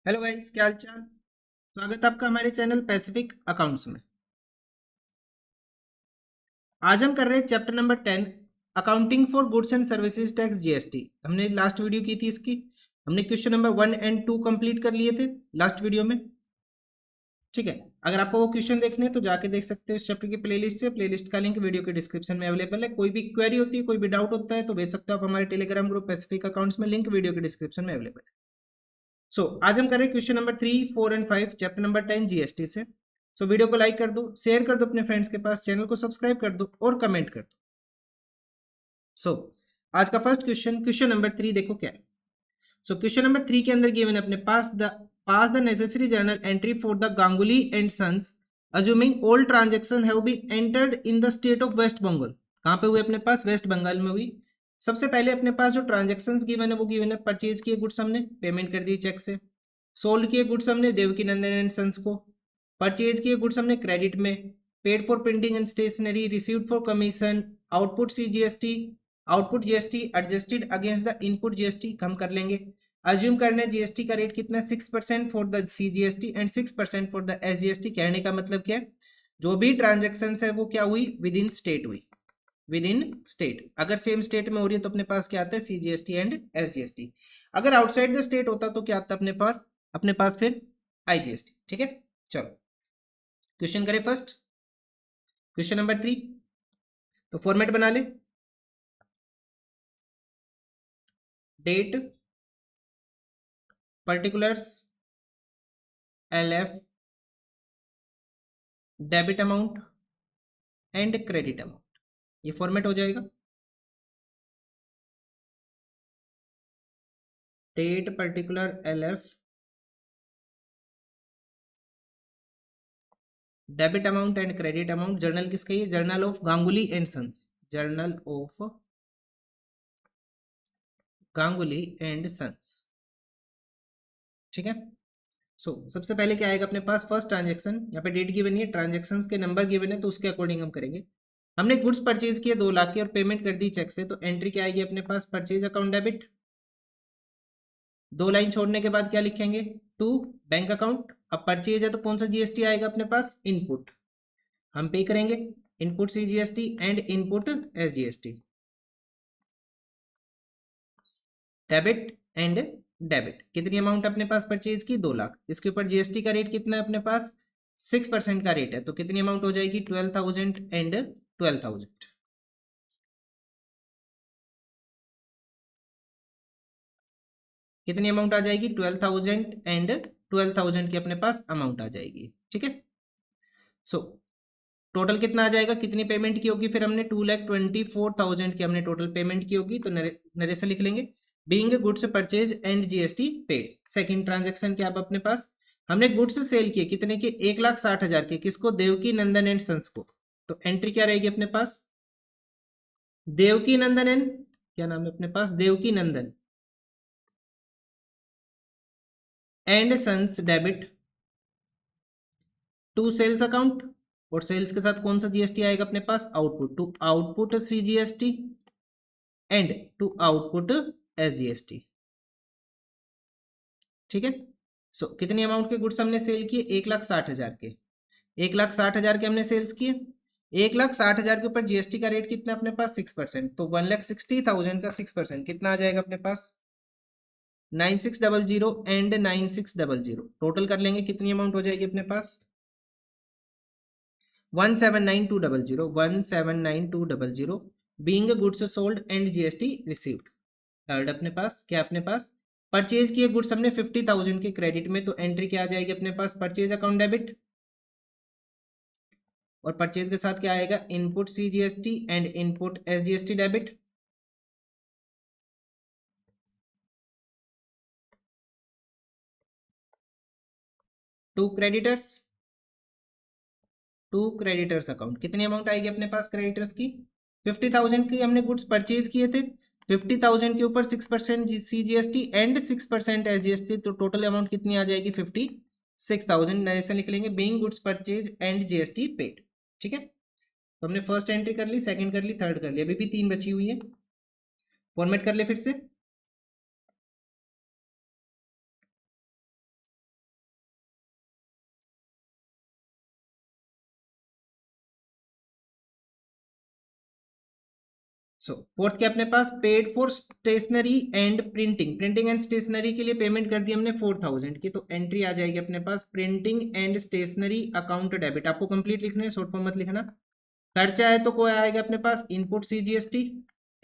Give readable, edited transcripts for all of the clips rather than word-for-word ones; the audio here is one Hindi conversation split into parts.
हेलो गाइस, क्या हाल चाल। स्वागत है आपका हमारे चैनल पैसिफिक अकाउंट्स में। आज हम कर रहे हैं chapter number 10, accounting for goods and services tax GST. हमने लास्ट वीडियो की थी इसकी। हमने क्वेश्चन नंबर 1 और 2 कंप्लीट कर लिए थे लास्ट वीडियो में। ठीक है, अगर आपको वो क्वेश्चन देखने हैं तो जाके देख सकते हो इस चैप्टर की प्लेलिस्ट से। प्लेलिस्ट का लिंक वीडियो के डिस्क्रिप्शन में अवेलेबल है। कोई भी क्वेरी होती है, कोई भी डाउट होता है तो भेज सकते हो आप हमारे टेलीग्राम ग्रुप पैसिफिक अकाउंट्स में। लिंक वीडियो के डिस्क्रिप्शन में अवेलेबल है। आज हम करें question number 3, 4 and 5 chapter number 10 GST से। वीडियो को लाइक कर दो, शेयर कर दो अपने फ्रेंड्स के पास, चैनल को सब्सक्राइब कर दो और कमेंट कर दो। आज का फर्स्ट क्वेश्चन, क्वेश्चन नंबर 3 देखो क्या है। क्वेश्चन नंबर 3 के अंदर गिवन है अपने पास the necessary journal entry for the Ganguly and sons assuming all transaction have been entered in the state of West Bengal. कहां पे हुई अपने पास? वेस्ट बंगाल में हुई। सबसे पहले अपने पास जो ट्रांजेक्शंस गिवन है वो गिवन है, परचेज किए गुड्स हमने, पेमेंट कर दी चेक से। सोल्ड किए गुड्स हमने देवकी नंदन एंड सन्स को। परचेज किए गुड्स हमने क्रेडिट में। Paid for printing and stationery, received for commission, output CGST, output GST adjusted against the input GST हम कर लेंगे। अज्यूम करना है जीएसटी का रेट कितना, 6% for the CGST and 6% for the SGST. कहने का मतलब क्या है, जो भी ट्रांजेक्शन है वो क्या हुई, विद इन स्टेट हुई। विद इन स्टेट, अगर सेम स्टेट में हो रही है तो अपने पास क्या आता है, सीजीएसटी एंड एसजीएसटी। अगर आउटसाइड द स्टेट होता तो क्या आता अपने पास फिर आईजीएसटी। ठीक है, चलो क्वेश्चन करें फर्स्ट, क्वेश्चन नंबर 3। तो फॉर्मेट बना ले, date, particulars, LF, debit amount and credit amount. ये फॉर्मेट हो जाएगा। Date, particular, LF, debit amount and credit amount. Journal किसका? ये journal of Ganguly and sons, journal of Ganguly and sons. ठीक है, सबसे पहले क्या आएगा अपने पास, फर्स्ट ट्रांजेक्शन। यहाँ पे डेट गिवन है, ट्रांजेक्शंस के नंबर गिवन है तो उसके अकॉर्डिंग हम करेंगे। हमने गुड्स परचेज किए 2 लाख के और पेमेंट कर दी चेक से, तो एंट्री क्या आएगी अपने पास, परचेज अकाउंट डेबिट। 2 लाइन छोड़ने के बाद क्या लिखेंगे, टू बैंक अकाउंट। अब परचेज है तो कौन सा जीएसटी आएगा अपने पास, इनपुट, हम पे करेंगे input C GST and input S GST. Debit and debit, कितनी अमाउंट अपने पास परचेज की, 2 लाख। इसके ऊपर जीएसटी का रेट कितना है अपने पास, 6% का रेट है, तो कितनी अमाउंट हो जाएगी, 12,000 एंड 12,000। कितनी अमाउंट आ जाएगी, 12,000 एंड 12,000 की अपने पास अमाउंट आ जाएगी। ठीक है, सो टोटल कितना आ जाएगा, कितनी पेमेंट की होगी, फिर हमने 2,24,000 की हमने टोटल पेमेंट की होगी, तो नरेशन लिख लेंगे। Being goods purchase and GST paid. Second transaction क्या अब अपने पास, हमने गुड्स सेल किए कितने के, 1,60,000 के। किसको, देवकी नंदन एंड सन्स को। तो एंट्री क्या रहेगी अपने पास, देवकी नंदन एंड, क्या नाम है अपने पास, Devki Nandan and sons debit to sales account. और सेल्स के साथ कौन सा जीएसटी आएगा अपने पास, output, to output CGST and to output SGST. ठीक है, कितनी अमाउंट के गुड्स हमने सेल किए, 1,60,000 के। 1,60,000 के हमने सेल्स किए। 1,60,000 के ऊपर जीएसटी का रेट कितना अपने पास, 6%, तो 1,60,000 का 6% कितना आ जाएगा अपने पास, 9,600 एंड 9,600। टोटल कर लेंगे, कितनी अमाउंट हो जाएगी अपने पास, 1,79,200, 1,79,200 being goods sold and GST received. Third अपने पास क्या, अपने पास परचेज किए गुड्स हमने 50,000 के क्रेडिट में, तो एंट्री क्या आ जाएगी अपने पास, परचेज अकाउंट डेबिट। और परचेज के साथ क्या आएगा, input CGST and input SGST debit. To creditors, to creditors account, कितनी अमाउंट आएगी अपने पास क्रेडिटर्स की, 50,000 की हमने गुड्स परचेज किए थे। 50,000 के ऊपर 6% सीजीएसटी एंड 6% एसजीएसटी, तो टोटल अमाउंट कितनी आ जाएगी, 56,000। नरेशन लिख लेंगे, being goods purchase and GST paid. ठीक है, तो हमने फर्स्ट एंट्री कर ली, सेकंड कर ली, थर्ड कर ली, अभी भी 3 बची हुई है। फॉर्मेट कर ले फिर से, सो फोर्थ क्या अपने पास, paid for stationery and printing, printing and stationery के लिए पेमेंट कर दी हमने 4000 की, तो एंट्री आ जाएगी अपने पास printing and stationery account debit. आपको कंप्लीट लिखना है, शॉर्ट फॉर्म मत लिखना। खर्चा है तो कोई आएगा अपने पास input CGST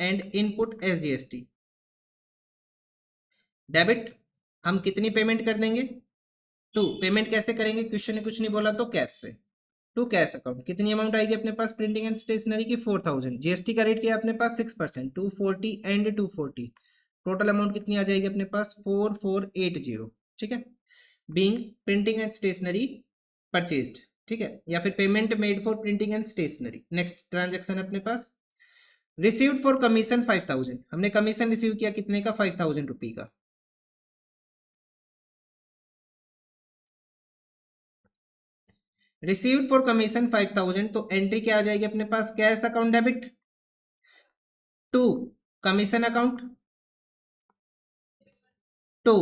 and input SGST. Debit हम कितनी पेमेंट कर देंगे, 2। पेमेंट कैसे करेंगे, क्वेश्चन ने कुछ नहीं बोला तो कैश से, टू कैश अकाउंट। कितनी अमाउंट आएगी अपने पास, प्रिंटिंग एंड स्टेशनरी की 4000, जीएसटी का रेट क्या है अपने पास 6%, 240 एंड 240, टोटल अमाउंट कितनी आ जाएगी अपने पास 4480। ठीक है, being printing and stationery purchased. ठीक है, या फिर payment made for printing and stationery. Next transaction अपने पास रिसीव्ड फॉर कमीशन 5000, हमने कमीशन रिसीव किया कितने का, 5000 रुपी का। रिसीव्ड फॉर कमीशन 5000, तो एंट्री क्या आ जाएगी अपने पास, cash account debit to commission account to.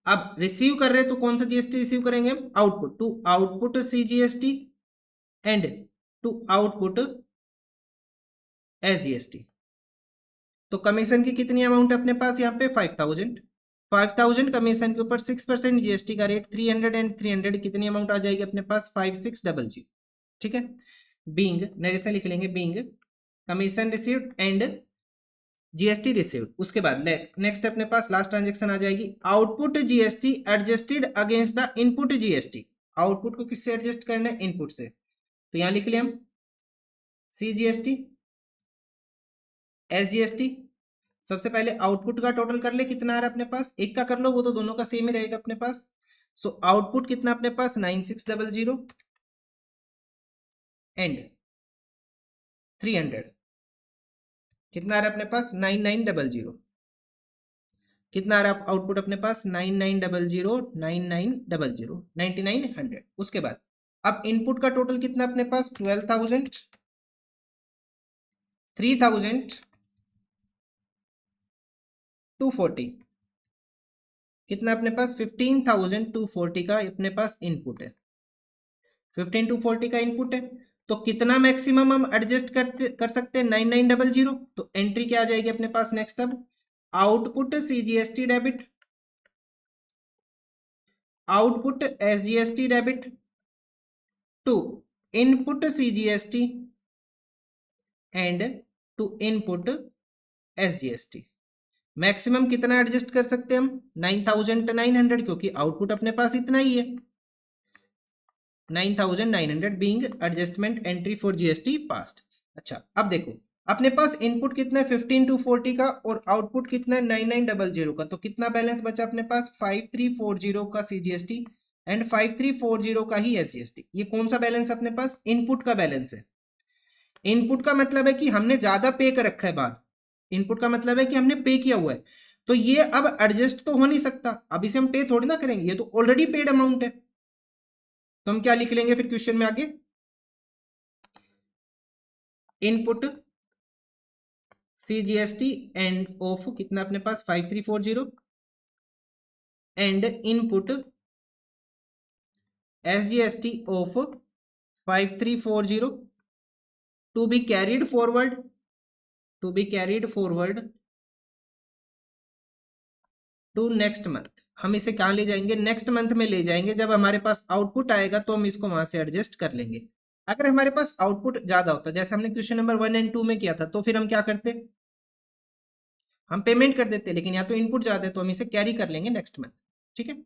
अब रिसीव कर रहे हैं तो कौन सा जीएसटी रिसीव करेंगे हम, output, to output CGST and to output SGST. तो कमीशन की कितनी अमाउंट है अपने पास यहाँ पे 5000, 5000 कमीशन के ऊपर 6% जीएसटी का रेट 300 एंड 300, कितनी अमाउंट आ जाएगी अपने पास 5600। ठीक है, बीइंग नरेशन लिख लेंगे, being commission received and GST received. उसके बाद नेक्स्ट अपने पास लास्ट ट्रांजेक्शन आ जाएगी output GST adjusted against the input GST. Output को किससे एडजस्ट करना है, इनपुट से, तो यहां लिख लिया हम सीजीएसटी एसजीएसटी। सबसे पहले आउटपुट का टोटल कर ले, कितना आ रहा है अपने पास, एक का कर लो, वो तो दोनों का सेम ही रहेगा अपने पास। सो आउटपुट कितना अपने पास 9600 एंड 300, कितना आ रहा है अपने पास 9900, कितना आ रहा है आउटपुट अपने पास 9900, 9900, 9900। उसके बाद अब इनपुट का टोटल कितना अपने पास 12000, 3000, 240, कितना अपने पास 15240 का अपने पास इनपुट है, 15240 का इनपुट है। तो कितना मैक्सिमम हम एडजस्ट कर सकते हैं 9900, तो एंट्री क्या आ जाएगी अपने पास नेक्स्ट, अब output CGST debit, output SGST debit to input CGST and to input SGST. Maximum कितना एडजस्ट कर सकते हैं हम 9900, क्योंकि आउटपुट अपने पास इतना ही है 9900, being adjustment entry for GST past. अच्छा, अब देखो अपने पास इनपुट कितना है 15240 का और आउटपुट कितना है 9900 का, तो कितना बैलेंस बचा अपने पास 5340 का सीजीएसटी एंड 5340 का ही एसजीएसटी। ये कौन सा बैलेंस अपने पास, इनपुट का बैलेंस है। इनपुट का मतलब है कि हमने ज्यादा पे कर रखा है बाहर, इनपुट का मतलब है कि हमने पे किया हुआ है, तो ये अब एडजस्ट तो हो नहीं सकता, अब इसे हम पे थोड़ी ना करेंगे, ये तो ऑलरेडी पेड अमाउंट है। तो हम क्या लिख लेंगे फिर क्वेश्चन में आगे, इनपुट सीजीएसटी एंड ऑफ कितना अपने पास 5340 and input SGST of 5340 to be carried forward, to be carried forward to next month. हम इसे कहां ले जाएंगे, नेक्स्ट मंथ में ले जाएंगे, जब हमारे पास आउटपुट आएगा तो हम इसको वहां से एडजस्ट कर लेंगे। अगर हमारे पास आउटपुट ज्यादा होता, जैसे हमने क्वेश्चन नंबर 1 एंड 2 में किया था, तो फिर हम क्या करते, हम पेमेंट कर देते, लेकिन यहाँ तो इनपुट ज्यादा है तो हम इसे कैरी कर लेंगे नेक्स्ट मंथ। ठीक है,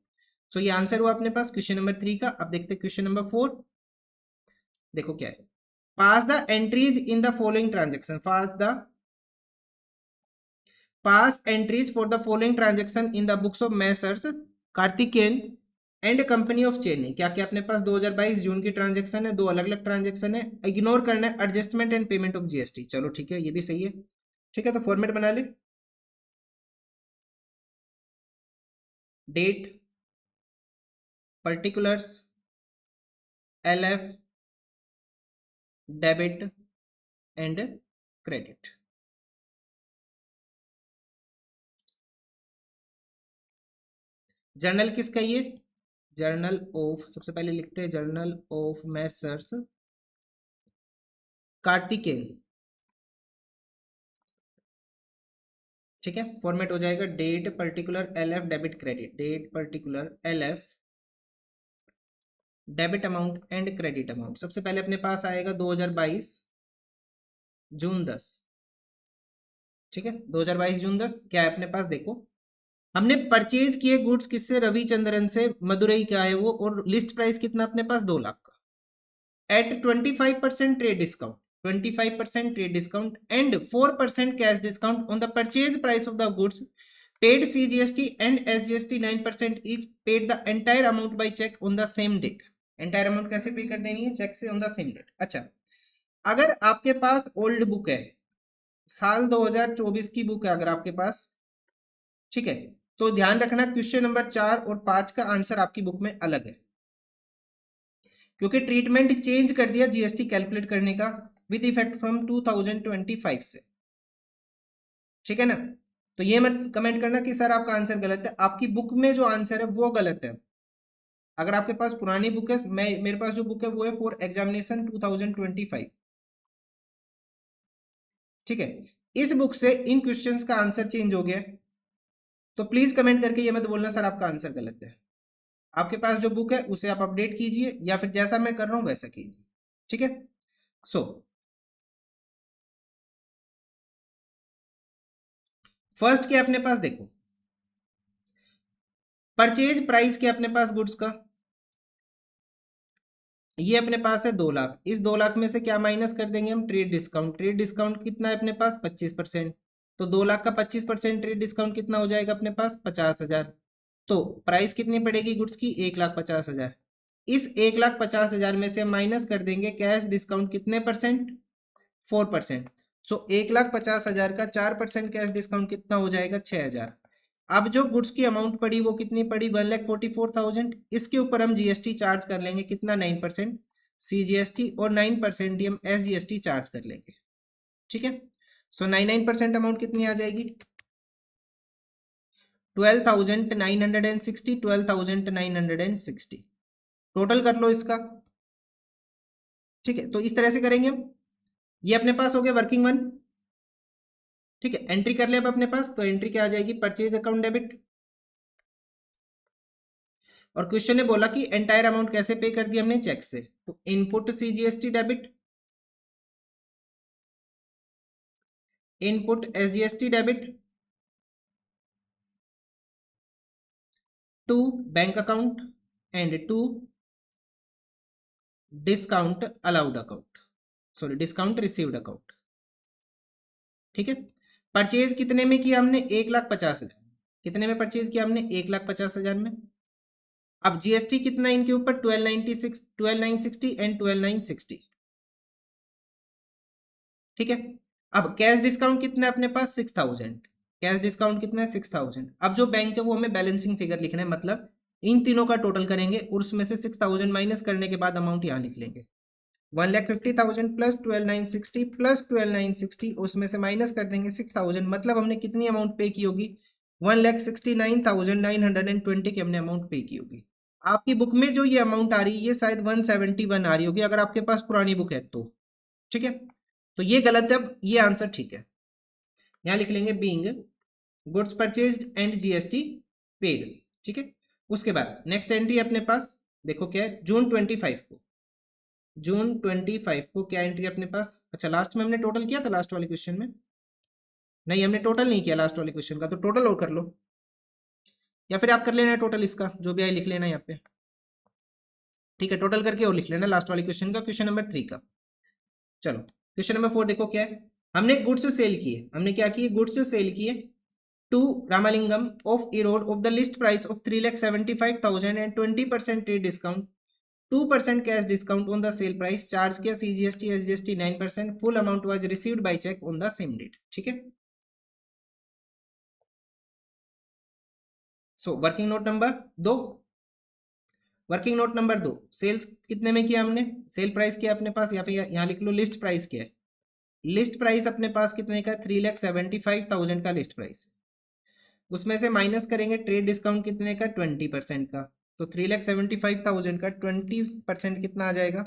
सो ये आंसर हुआ अपने पास क्वेश्चन नंबर 3 का। अब देखते हैं क्वेश्चन नंबर 4, देखो क्या है, pass the entries in the following transaction, pass entries for the following transaction in the books of messrs Karthikeyan and company of Chennai. क्या क्या अपने पास 2022 जून की ट्रांजेक्शन है, दो अलग अलग ट्रांजेक्शन है, इग्नोर करना है adjustment and payment of GST. चलो ठीक है, ये भी सही है। ठीक है, तो फॉर्मेट बना ले, date, particulars, LF, debit and credit. Journal किसका, ये जर्नल ऑफ, सबसे पहले लिखते हैं जर्नल ऑफ मैसर्स कार्तिकेयन ठीक है, फॉर्मेट हो जाएगा date particular LF debit credit, date particular LF debit amount and credit amount. सबसे पहले अपने पास आएगा 2022 जून 10। ठीक है, 2022 जून 10 क्या है अपने पास, देखो हमने परचेज किए गुड्स किससे, रविचंद्रन से, मदुरई का है वो, और लिस्ट प्राइस कितना अपने पास 2 लाख का at 25% trade discount, 25% trade discount and 4% cash discount on the purchase price of the goods, paid CGST and SGST 9% each, paid the entire amount by check on the same date। Entire amount कैसे पे कर देनी है, चेक से ऑन द सेम डेट। अच्छा, अगर आपके पास ओल्ड बुक है, साल 2024 की बुक है अगर आपके पास, ठीक है, तो ध्यान रखना क्वेश्चन नंबर 4 और 5 का आंसर आपकी बुक में अलग है, क्योंकि ट्रीटमेंट चेंज कर दिया जीएसटी कैलकुलेट करने का विद इफेक्ट फ्रॉम 2025 से। ठीक है ना, तो ये मत कमेंट करना कि सर आपका आंसर गलत है, आपकी बुक में जो आंसर है वो गलत है। अगर आपके पास पुरानी बुक है, मेरे पास जो बुक है वो है फॉर एग्जामिनेशन 2025। ठीक है, इस बुक से इन क्वेश्चंस का आंसर चेंज हो गया, तो प्लीज कमेंट करके ये मत बोलना सर आपका आंसर गलत है। आपके पास जो बुक है उसे आप अपडेट कीजिए, या फिर जैसा मैं कर रहा हूं वैसा कीजिए। ठीक है, सो फर्स्ट क्या अपने पास देखो, परचेज प्राइस क्या अपने पास गुड्स का, ये अपने पास है 2 लाख। इस 2 लाख में से क्या माइनस कर देंगे हम, ट्रेड डिस्काउंट। ट्रेड डिस्काउंट कितना है अपने पास, 25%। तो 2 लाख का 25% ट्रेड डिस्काउंट कितना हो जाएगा अपने पास, 50,000। तो प्राइस कितनी पड़ेगी गुड्स की, 1,50,000। इस 1,50,000 में से माइनस कर देंगे कैश डिस्काउंट कितने परसेंट, 4%। सो 1,50,000 का 4% कैश डिस्काउंट कितना हो जाएगा, 6,000। अब जो गुड्स की अमाउंट पड़ी वो कितनी पड़ी, 1,44,000। इसके ऊपर हम जीएसटी चार्ज कर लेंगे कितना, 9% CGST, और 9% ही हम SGST चार्ज कर लेंगे। ठीक है, सो 99% अमाउंट कितनी आ जाएगी, 12,960, 12,960। टोटल कर लो इसका। ठीक है, तो इस तरह से करेंगे हम। ये अपने पास हो गया वर्किंग वन। ठीक है, एंट्री कर ले अब अपने पास, तो एंट्री क्या आ जाएगी, परचेज अकाउंट डेबिट। और क्वेश्चन ने बोला कि एंटायर अमाउंट कैसे पे कर दिया हमने, चेक से, तो input CGST debit, input SGST debit to bank account and to discount allowed account, sorry discount received account. ठीक है, परचेज कितने में किया हमने, 1,50,000। कितने में परचेज किया हमने, 1,50,000 में। अब जीएसटी कितना इनके ऊपर, 1296, 12,960 एंड 12,960। ठीक है, अब कैश डिस्काउंट कितना है अपने पास, 6,000। कैश डिस्काउंट कितना है, 6,000। अब जो बैंक है वो हमें बैलेंसिंग फिगर लिखना है, मतलब इन तीनों का टोटल करेंगे और उसमें से 6,000 माइनस करने के बाद अमाउंट यहाँ लिख लेंगे। 1,50,000 प्लस 12,960 प्लस 12,960, उसमें से माइनस कर देंगे 6,000, मतलब हमने कितनी अमाउंट पे की होगी, 1,69,920 की हमने अमाउंट पे की होगी। आपकी बुक में जो ये अमाउंट आ रही है ये शायद 171 आ रही होगी अगर आपके पास पुरानी बुक है तो। ठीक है, तो ये गलत है, अब ये आंसर ठीक है। यहाँ लिख लेंगे being goods purchased and GST paid. ठीक है, उसके बाद नेक्स्ट एंट्री अपने पास देखो क्या है, जून 25 को, जून 25 को क्या एंट्री अपने पास। अच्छा, लास्ट में हमने टोटल किया था लास्ट वाले क्वेश्चन में, नहीं हमने टोटल नहीं किया लास्ट वाले क्वेश्चन का, तो टोटल और कर लो, या फिर आप कर लेना टोटल इसका, जो भी आए लिख लेना यहाँ पे। ठीक है, टोटल करके और लिख लेना लास्ट वाले क्वेश्चन का, क्वेश्चन नंबर 3 का। चलो क्वेश्चन नंबर 4 देखो क्या है, हमने गुड्स सेल किए, हमने क्या किए, गुड्स सेल किए to Ramalingam of Erode of the list price of 3,75,000 and 20% trade discount, 2% cash discount on the sale price, charge किया CGST SGST 9%, full amount was received by cheque on the same date. ठीक है, so working note number 2, working note number 2, sales कितने में किया हमने, सेल प्राइस क्या अपने पास, या फिर यहाँ लिख लो लिस्ट प्राइस क्या है। लिस्ट प्राइस अपने पास कितने का, 3,75,000 का लिस्ट प्राइस, उसमें से माइनस करेंगे ट्रेड डिस्काउंट कितने का, 20% का। तो 3,75,000 का 20% कितना आ जाएगा,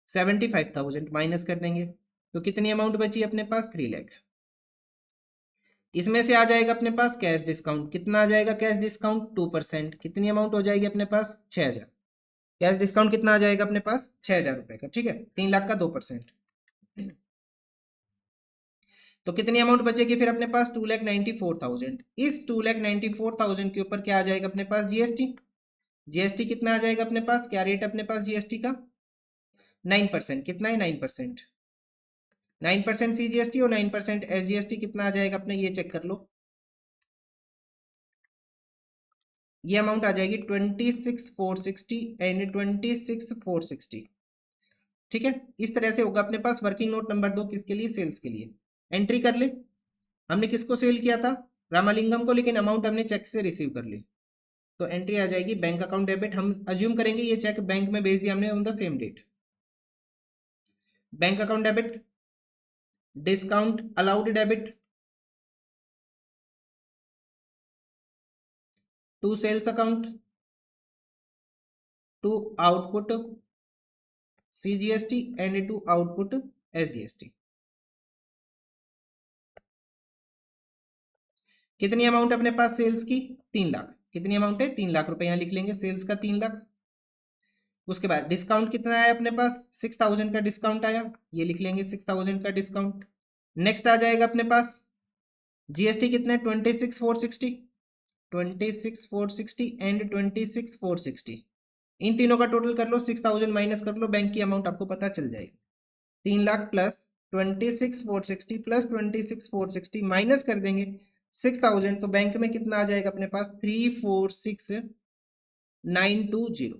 75,000 माइनस कर देंगे, तो कितनी अमाउंट बची अपने पास, 3 लाख। इसमें से आ जाएगा अपने पास कैश डिस्काउंट, कितना आ जाएगा कैश डिस्काउंट 2%, कितनी अमाउंट हो जाएगी अपने पास 6,000। कैश डिस्काउंट कितना आ जाएगा अपने पास 6,000 रुपए का, ठीक है, 3 लाख का 2%। तो कितनी अमाउंट बचेगी फिर अपने पास 2,94,000। इस 2,94,000 के ऊपर क्या आ जाएगा अपने पास जीएसटी। जीएसटी कितना आ जाएगा अपने पास, क्या रेट अपने पास जीएसटी का 9%, कितना है 9%। 9% सीजीएसटी और 9% एसजीएसटी कितना आ जाएगा अपने, ये चेक कर लो। ये अमाउंट आ जाएगी 26,460 एंड 26,460, ठीक है। इस तरह से होगा अपने पास वर्किंग नोट नंबर 2 किसके लिए, सेल्स के लिए। एंट्री कर ले, हमने किसको सेल किया था, रामालिंगम को, लेकिन अमाउंट हमने चेक से रिसीव कर ली। तो एंट्री आ जाएगी बैंक अकाउंट डेबिट। हम अज्यूम करेंगे ये चेक बैंक में भेज दिया हमने on the same date. Bank account debit, discount allowed debit to sales account to output CGST and to output SGST. कितनी अमाउंट अपने पास सेल्स की 3 लाख, कितनी अमाउंट है 3 लाख रुपए, यहां लिख लेंगे सेल्स का 3 लाख। उसके बाद डिस्काउंट कितना आया अपने पास 6,000 का डिस्काउंट आया, ये लिख लेंगे 6,000 का डिस्काउंट। नेक्स्ट आ जाएगा अपने पास जीएसटी कितने 26,460, 26,460 एंड 26,460। इन तीनों का टोटल कर लो, 6,000 माइनस कर लो, बैंक की अमाउंट आपको पता चल जाएगी। 3 लाख प्लस 26,460 प्लस 26,460 माइनस कर देंगे 6,000, तो बैंक में कितना आ जाएगा अपने पास 346,920।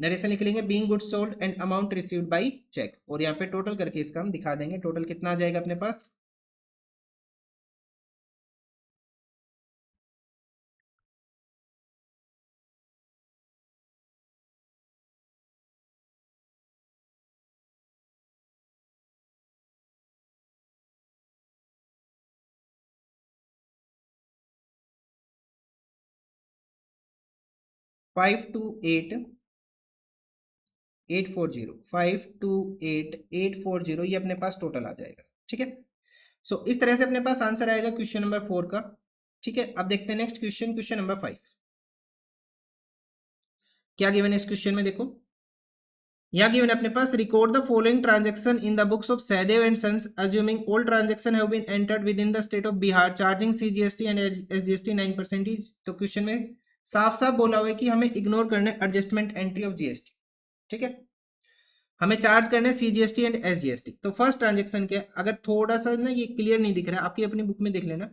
नरेशन लिख लेंगे being goods sold and amount received by cheque, और यहाँ पे टोटल करके इसका हम दिखा देंगे टोटल कितना आ जाएगा अपने पास। फाइव टू एट 840, 528,840, ये अपने पास टोटल आ जाएगा, ठीक है। सो इस तरह से अपने पास आंसर आएगा क्वेश्चन नंबर 4 का, ठीक है। अब देखते हैं नेक्स्ट क्वेश्चन, क्वेश्चन नंबर 5। क्या गिवन है इस क्वेश्चन में, देखो यहाँ गिवन अपने पास record the following transaction in the books of Sahdev and sons assuming all transaction have been entered within the state of Bihar charging CGST and SGST 9%। तो क्वेश्चन में साफ साफ बोला हुआ है कि हमें इग्नोर करना है एडजस्टमेंट एंट्री ऑफ जीएसटी, ठीक है। हमें चार्ज करना है सीजीएसटी एंड एसजीएसटी। तो फर्स्ट ट्रांजैक्शन के अगर थोड़ा सा ना ये क्लियर नहीं दिख रहा है, आपकी अपनी बुक में देख लेना।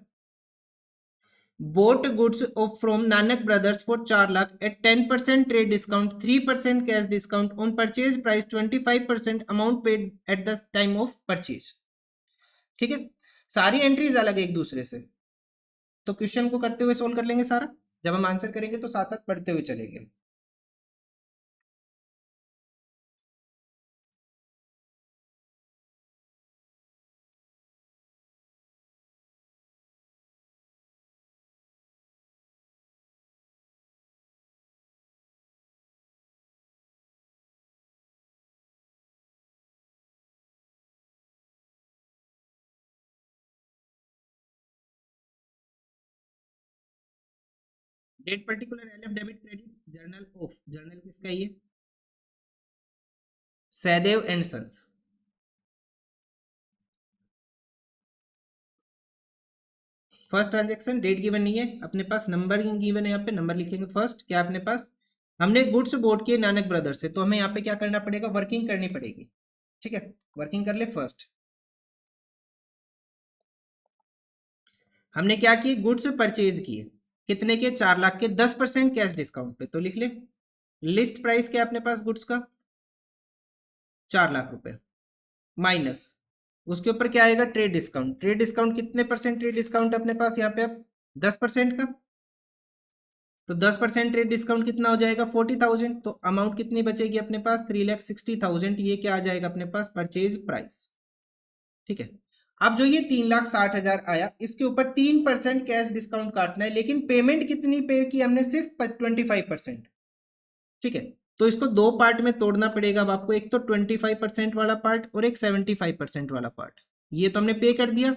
bought goods of from Nanak Brothers for 4 lakh at 10% trade discount, 3% cash discount on purchase price, 25% amount paid at the time of purchase, ठीक है। सारी एंट्रीज अलग है एक दूसरे से, तो क्वेश्चन को करते हुए सोल्व कर लेंगे सारा। जब हम आंसर करेंगे तो साथ साथ पढ़ते हुए चलेंगे। Date particular LF debit credit journal of, journal किसका ये Sahdev and sons. First transaction date given नहीं है अपने पास, नंबर गिवन है, यहाँ पे नंबर लिखेंगे। फर्स्ट क्या अपने पास, हमने गुड्स बोर्ड किए नानक ब्रदर्स से, तो हमें यहाँ पे क्या करना पड़ेगा, वर्किंग करनी पड़ेगी, ठीक है। वर्किंग कर ले। फर्स्ट हमने क्या किए, गुड्स परचेज किए, कितने के 4 लाख के, 10% कैश डिस्काउंट पे, तो लिख ले लिस्ट प्राइस क्या अपने पास गुड्स का 4 लाख रुपए, माइनस उसके ऊपर क्या आएगा ट्रेड डिस्काउंट। ट्रेड डिस्काउंट कितने परसेंट ट्रेड डिस्काउंट अपने पास यहाँ पे अब 10% का, तो 10% ट्रेड डिस्काउंट कितना हो जाएगा 40,000। तो अमाउंट कितनी बचेगी अपने पास 3,60,000, ये क्या आ जाएगा अपने पास परचेज प्राइस, ठीक है। अब जो ये 3,60,000 आया, इसके ऊपर 3% कैश डिस्काउंट काटना है, लेकिन पेमेंट कितनी पे की हमने, सिर्फ 25%, ठीक है। तो इसको दो पार्ट में तोड़ना पड़ेगा अब आपको, एक तो 25% वाला पार्ट और एक 75% वाला पार्ट। ये तो हमने पे कर दिया,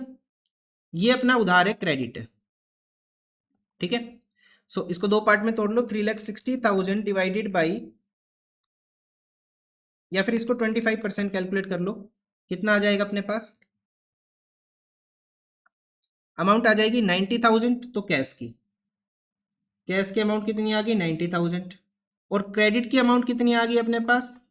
ये अपना उधार है, क्रेडिट है, ठीक है। सो इसको दो पार्ट में तोड़ लो, 3,60,000 डिवाइडेड बाई, या फिर इसको 25% कैलकुलेट कर लो, कितना आ जाएगा अपने पास, अमाउंट आ जाएगी 90,000। तो कैश की अमाउंट कितनी आ गई 90,000, और क्रेडिट की अमाउंट कितनी आ गई अपने पास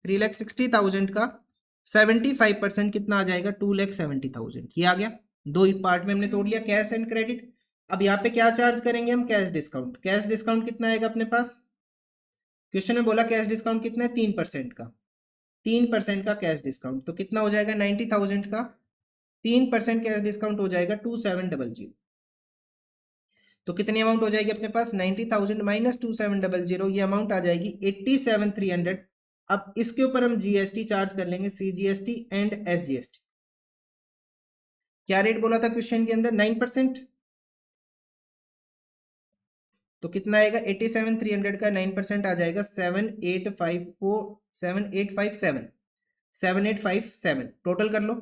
3,60,000 का 75% कितना आ जाएगा 2,70,000। ये आ गया, दो ही पार्ट में हमने तोड़ लिया, कैश एंड क्रेडिट। अब यहाँ पे क्या चार्ज करेंगे हम, कैश डिस्काउंट। कैश डिस्काउंट कितना आएगा अपने पास, क्वेश्चन में बोला कैश डिस्काउंट कितना है 3% का, 3% का कैश डिस्काउंट, तो कितना हो जाएगा 90,000 का 3% कैश डिस्काउंट हो जाएगा 2,700। तो कितनी अमाउंट हो जाएगी अपने पास 90,000 माइनस 2,700, ये अमाउंट आ जाएगी 87,300। अब इसके ऊपर हम जीएसटी चार्ज कर लेंगे, सीजीएसटी एंड एसजीएसटी। क्या रेट बोला था क्वेश्चन के अंदर 9%, तो कितना आएगा 87,300 का 9% आ जाएगा 7,857 टोटल कर लो।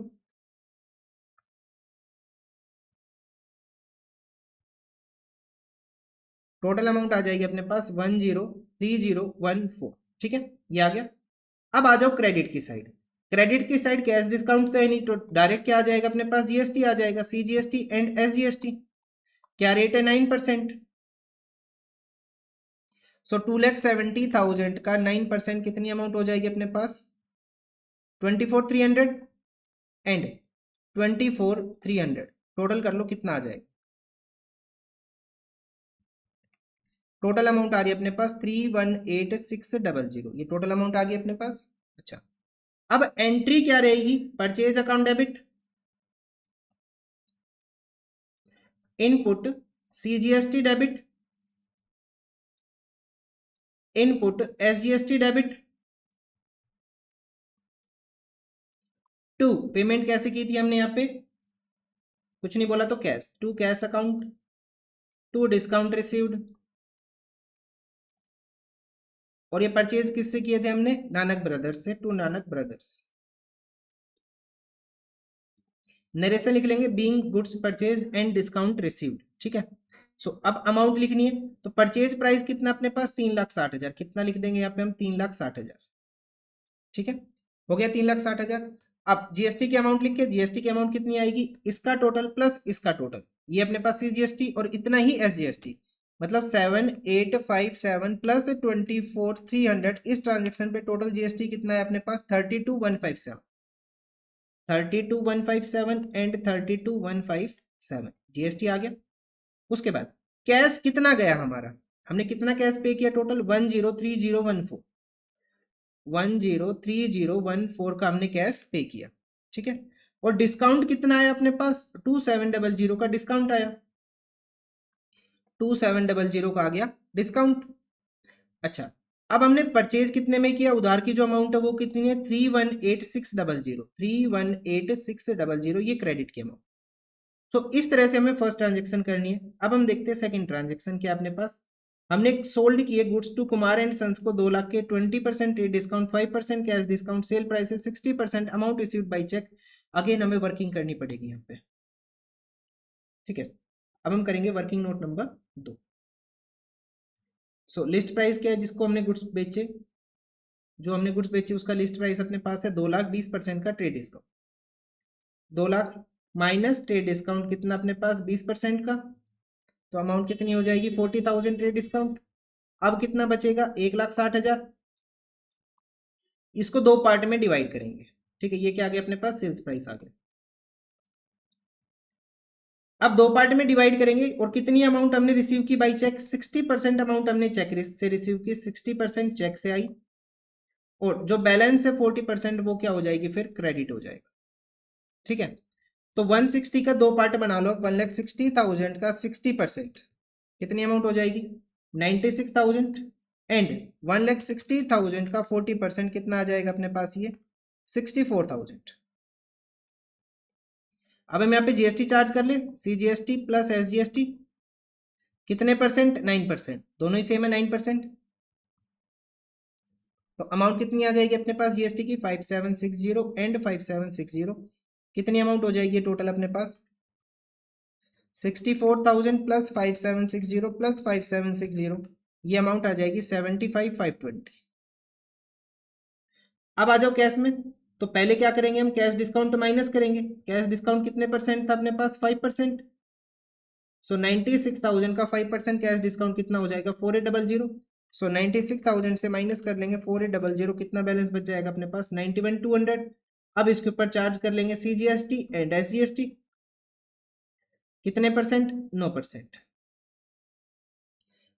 टोटल अमाउंट आ जाएगी अपने पास 103014, ठीक है, ये आ गया। अब आ जाओ क्रेडिट की साइड। क्रेडिट की साइड कैश डिस्काउंट तो है नहीं, तो डायरेक्ट क्या आ जाएगा अपने पास जीएसटी आ जाएगा, सीजीएसटी एंड एसजीएसटी। क्या रेट है 9%। सो 2,70,000 का 9% कितनी अमाउंट हो जाएगी अपने पास 24,300 एंड 24,300 टोटल कर लो कितना आ जाएगा। टोटल अमाउंट आ रही है अपने पास 318,600, ये टोटल अमाउंट आ गई अपने पास। अच्छा, अब एंट्री क्या रहेगी, purchase account debit, input CGST debit, input SGST debit, to payment कैसे की थी हमने यहाँ पे, कुछ नहीं बोला तो cash, to cash account, to discount received, और ये परचेज किससे किए थे हमने, नानक ब्रदर्स से, टू नानक ब्रदर्स। नरेशन लिख लेंगे being goods purchase and discount received, ठीक है। सो अब अमाउंट लिखनी है, तो परचेज प्राइस कितना अपने पास 3,60,000, कितना लिख देंगे यहाँ पे हम 3,60,000, ठीक है, हो गया 3,60,000। अब जीएसटी की अमाउंट लिख के, जीएसटी की अमाउंट कितनी आएगी, इसका टोटल प्लस इसका टोटल, ये अपने पास सीजीएसटी और इतना ही एसजीएसटी, मतलब 7,857 प्लस 24,300। इस ट्रांजेक्शन पे टोटल जीएसटी कितना है अपने पास 32,157, 32,157 एंड 32,157 जीएसटी आ गया। उसके बाद कैश कितना गया हमारा, हमने कितना कैश पे किया टोटल 103014, 103014 का हमने कैश पे किया, ठीक है। और डिस्काउंट कितना आया अपने पास 2700 का डिस्काउंट आया, 2700 का आ गया डिस्काउंट। अच्छा, अब हमने परचेज कितने में किया, उधार की जो अमाउंट है वो कितनी है 3,18,600, 3,18,600, ये क्रेडिट की अमाउंट। सो इस तरह से हमें फर्स्ट ट्रांजेक्शन करनी है। अब हम देखते हैं सेकंड ट्रांजेक्शन क्या अपने पास, हमने सोल्ड किए goods to Kumar and sons को 2 लाख के 20% trade discount, 5% cash discount, sale price 60%, amount received by cheque. Again हमें वर्किंग करनी पड़ेगी यहाँ पे, ठीक है। अब हम करेंगे working note number 2। So list price क्या है, जिसको हमने गुड्स बेचे, जो हमने गुड्स बेचे उसका लिस्ट प्राइस अपने पास है 2 लाख, 20% का trade discount, 2 lakh minus trade discount कितना अपने पास 20% का, तो अमाउंट कितनी हो जाएगी 40,000 ट्रेड डिस्काउंट। अब कितना बचेगा 1,60,000, इसको दो पार्ट में डिवाइड करेंगे, ठीक है। ये क्या आ गया अपने पास सेल्स प्राइस आ गया। अब दो पार्ट में डिवाइड करेंगे, और कितनी अमाउंट हमने रिसीव की बाई चेक 60% अमाउंट हमने चेक से रिसीव की, 60% चेक से आई, और जो बैलेंस है 40% वो क्या हो जाएगी फिर क्रेडिट हो जाएगा, ठीक है। तो 160 का दो पार्ट बना लो, 1,60,000 का 60% कितनी अमाउंट हो जाएगी 96,000, एंड 1,60,000 का 40% कितना आ जाएगा अपने पास ये 64,000। अब हम यहाँ पे जीएसटी चार्ज कर ले, सीजीएसटी प्लस एसजीएसटी कितने परसेंट 9%, दोनों ही सेम है 9%। तो अमाउंट कितनी आ जाएगी अपने पास जीएसटी की 5,760 एंड 5,760, कितनी अमाउंट हो जाएगी टोटल अपने पास 64,000 प्लस 5760 प्लस 5760, ये अमाउंट आ जाएगी 75,520। अब आ जाओ कैश में। तो पहले क्या करेंगे हम, कैश डिस्काउंट माइनस करेंगे। कैश डिस्काउंट कितने परसेंट था अपने पास 5%। सो 96,000 का 5% कैश डिस्काउंट कितना हो जाएगा 4800। सो 96,000 से माइनस कर लेंगे 4800, कितना बैलेंस बच जाएगा अपने पास 91,200। अब इसके ऊपर चार्ज कर लेंगे CGST एंड SGST, कितने परसेंट 9%।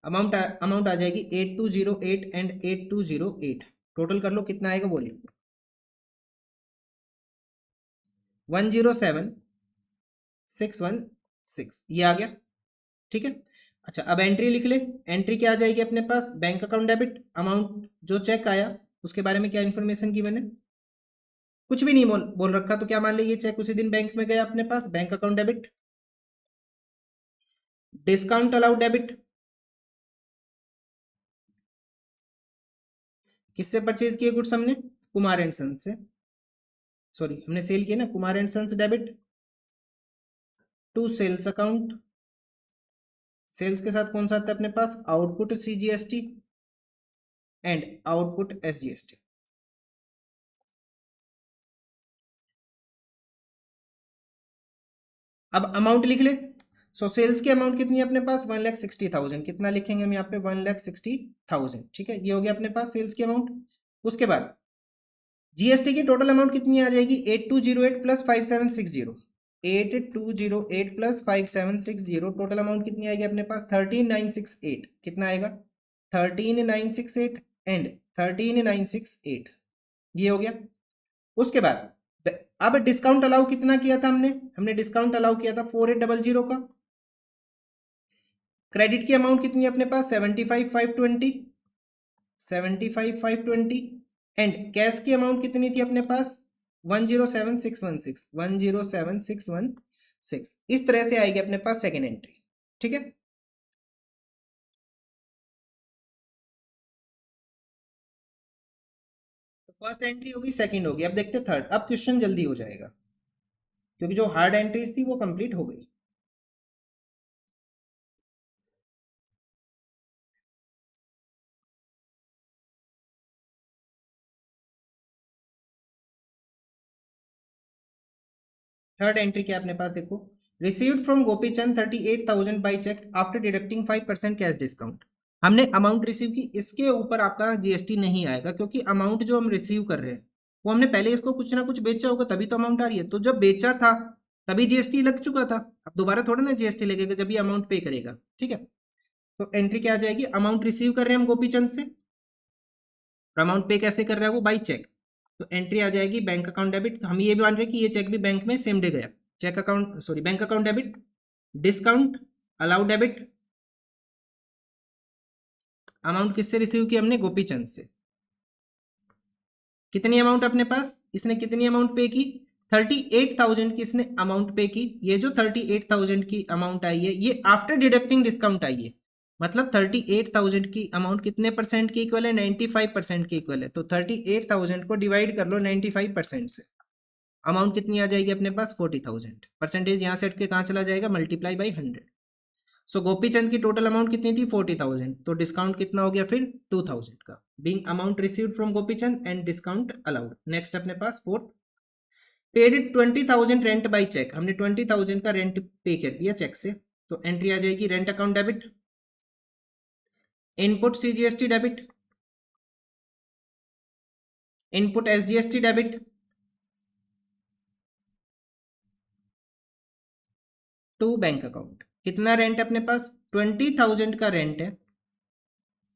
अमाउंट आ जाएगी 8208 एंड 8208, टोटल कर लो कितना आएगा बोलिए 107,616, ये आ गया। ठीक है। अच्छा अब एंट्री लिख ले। एंट्री क्या आ जाएगी अपने पास, बैंक अकाउंट डेबिट। अमाउंट जो चेक आया उसके बारे में क्या इन्फॉर्मेशन की मैंने, कुछ भी नहीं बोल रखा, तो क्या मान लीजिए चेक उसी दिन बैंक में गया अपने पास, bank account debit. Discount allowed debit, किससे परचेज किए गुड्स हमने, कुमार एंड सन्स से, सॉरी हमने सेल किया ना, Kumar and sons debit to sales account. Sales के साथ कौन सा आता है अपने पास, output CGST and output SGST। अब अमाउंट लिख ले। सो सेल्स की अमाउंट कितनी है अपने पास 1,60,000, कितना लिखेंगे हम यहाँ पे 1,60,000। ठीक है, ये हो गया अपने पास सेल्स की अमाउंट। उसके बाद GST की टोटल अमाउंट कितनी आ जाएगी 8208 प्लस 5760, 8208 प्लस 5760, टोटल अमाउंट कितनी आएगी अपने पास 13,968, कितना आएगा 13,968 एंड 13,968, ये हो गया। उसके बाद अब डिस्काउंट अलाउ कितना किया था हमने डिस्काउंट अलाउ किया था 4800 का। क्रेडिट की अमाउंट कितनी है अपने पास 75,520, 75,520 एंड कैश की अमाउंट कितनी थी अपने पास 107,616, 107,616। इस तरह से आएगी अपने पास सेकेंड एंट्री। ठीक है, तो फर्स्ट एंट्री होगी, सेकंड होगी, अब देखते थर्ड। अब क्वेश्चन जल्दी हो जाएगा क्योंकि जो हार्ड एंट्रीज थी वो कंप्लीट हो गई। थर्ड एंट्री क्या अपने पास देखो, received from Gopichand 38,000 by cheque after deducting 5% cash discount. हमने अमाउंट रिसीव की, इसके ऊपर आपका GST नहीं आएगा क्योंकि अमाउंट जो हम रिसीव कर रहे हैं वो हमने पहले इसको कुछ ना कुछ बेचा होगा तभी तो अमाउंट आ रही है। तो जब बेचा था तभी GST लग चुका था, अब दोबारा थोड़ा ना GST लगेगा जब ये अमाउंट पे करेगा। ठीक है, तो एंट्री क्या आ जाएगी, अमाउंट रिसीव कर रहे हैं हम गोपीचंद से, अमाउंट पे कैसे कर रहा है वो बाई चेक, तो एंट्री आ जाएगी बैंक अकाउंट डेबिट। तो हम ये भी मान रहे हैं कि ये चेक भी बैंक में सेम डे गया, cheque account sorry bank account debit, discount allowed debit. Amount किससे रिसीव की हमने, गोपीचंद से। कितनी अमाउंट अपने पास, इसने कितनी अमाउंट पे की 38,000 की इसने अमाउंट पे की। ये जो 38,000 की अमाउंट आई है ये आफ्टर डिडक्टिंग डिस्काउंट आई है, मतलब 38,000 की अमाउंट कितने परसेंट की इक्वल है 95% की इक्वल है। तो 38,000 को डिवाइड कर लो 95% से, अमाउंट कितनी आ जाएगी अपने पास 40,000। परसेंटेज यहाँ से हट के कहाँ चला जाएगा, मल्टीप्लाई बाई 100। सो गोपीचंद की टोटल अमाउंट कितनी थी 40,000, तो डिस्काउंट कितना हो गया फिर 2,000 का, being amount received from Gopichand and discount allowed. Next अपने पास fourth, paid 20,000 rent by cheque. हमने 20,000 का रेंट पे कर दिया चेक से, तो एंट्री आ जाएगी rent account debit, input CGST debit, input SGST debit to bank account. कितना रेंट अपने पास 20,000 का रेंट है,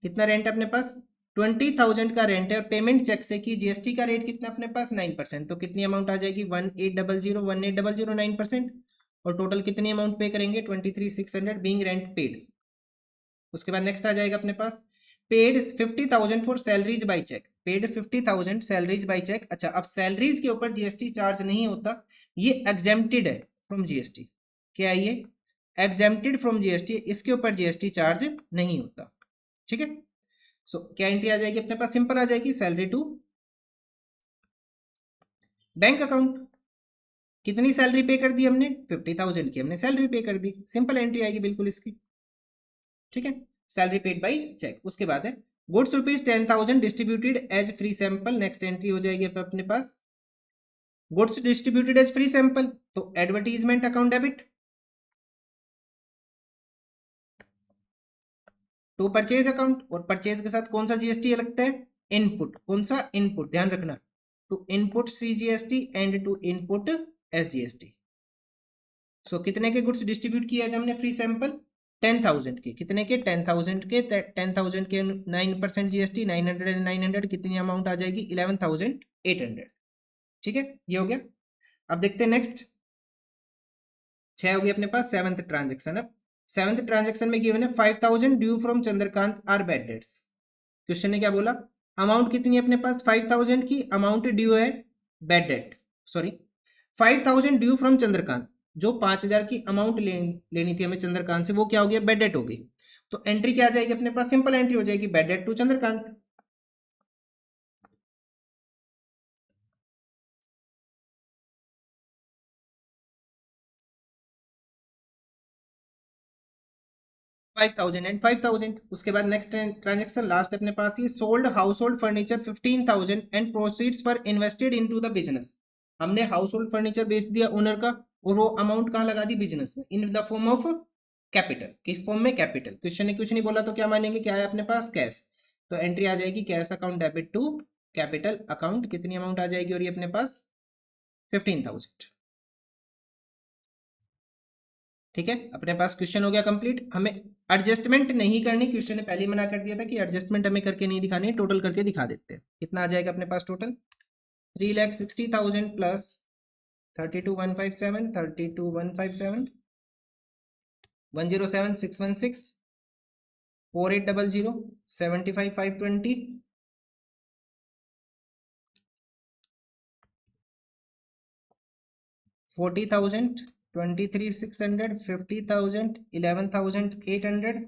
कितना रेंट अपने पास 20,000 का रेंट है और पेमेंट चेक से की, GST का रेट कितना अपने पास 9%, तो कितनी अमाउंट आ जाएगी 1800 9%। और टोटल कितनी अमाउंट पे करेंगे 23,600 बीइंग रेंट पेड। उसके बाद नेक्स्ट आ जाएगा अपने पास paid 50,000 for salaries by cheque, paid 50,000 salaries by cheque. अच्छा अब सैलरीज के ऊपर GST चार्ज नहीं होता, ये एग्जेम्प्टेड है फ्रॉम GST। क्या है ये, एग्जेम्प्टेड फ्रॉम GST, इसके ऊपर GST चार्ज नहीं होता। ठीक है, सो क्या एंट्री आ जाएगी अपने पास, सिंपल आ जाएगी, सैलरी टू बैंक अकाउंट। कितनी सैलरी पे कर दी हमने? 50,000 की हमने सैलरी पे कर दी, सिंपल एंट्री आएगी बिल्कुल इसकी। ठीक है, सैलरी पेड बाई चेक। उसके बाद है goods rupees 10,000 distributed as free sample, next entry हो जाएगी अपने पास goods distributed as free sample, तो advertisement account debit to purchase account, और परचेज के साथ कौन सा जीएसटी लगता है? इनपुट। कौन सा? इनपुट, ध्यान रखना, to input CGST and to input SGST. So कितने के गुड्स डिस्ट्रीब्यूट किया आज हमने फ्री सैंपल? 10,000 के। कितने के? 10,000 के। 10,000 के 9% जीएसटी, 900 एंड 900 कितनी अमाउंट आ जाएगी? 11,800। ठीक है, ये हो गया। अब देखते हैं नेक्स्ट, 6 हो गई अपने पास। Seventh transaction. अब सेवंथ ट्रांजेक्शन में गिवन है 5,000 due from Chandrakant are bad debts. Question ने क्या बोला? अमाउंट कितनी है अपने पास? 5,000 की अमाउंट ड्यू है bad debt, sorry 5,000 due from Chandrakant, जो 5,000 की अमाउंट लेनी थी हमें चंद्रकांत से, वो क्या हो गया? बैड डेट हो गई। तो एंट्री क्या आ जाएगी अपने पास? सिंपल एंट्री हो जाएगी, bad debt to Chandrakant. $5,000 and $5,000। उसके बाद नेक्स्ट ट्रांजेक्शन लास्ट अपने पास ही, sold household furniture 15,000 and proceeds for invested into the business. हमने हाउस होल्ड फर्नीचर बेच दिया ओनर का, और वो अमाउंट कहाँ लगा दी? बिजनेस में, in the form of capital. किस फॉर्म में? कैपिटल। क्वेश्चन ने कुछ नहीं बोला तो क्या मानेंगे? क्या है अपने पास? कैश। तो एंट्री आ जाएगी cash account debit to capital account. कितनी अमाउंट आ जाएगी? और ये अपने पास 15,000। ठीक है, अपने पास क्वेश्चन हो गया कंप्लीट। हमें एडजस्टमेंट नहीं करनी, क्वेश्चन ने पहले ही मना कर दिया था कि एडजस्टमेंट हमें करके नहीं दिखानी है, टोटल करके दिखा देते हैं। कितना आ जाएगा अपने पास टोटल? 3,60,000 plus 32,157, 32,157, 107,616, 4,800, 75,520, 40,000, 23,600, 50,000, 11,800,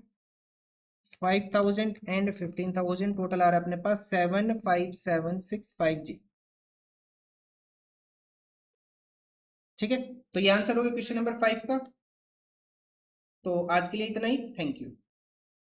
5,000 and 15,000। टोटल आ रहा है अपने पास 7,5,7,6,5 जी। ठीक है, तो ये आंसर हो गया क्वेश्चन नंबर 5 का। तो आज के लिए इतना ही, थैंक यू।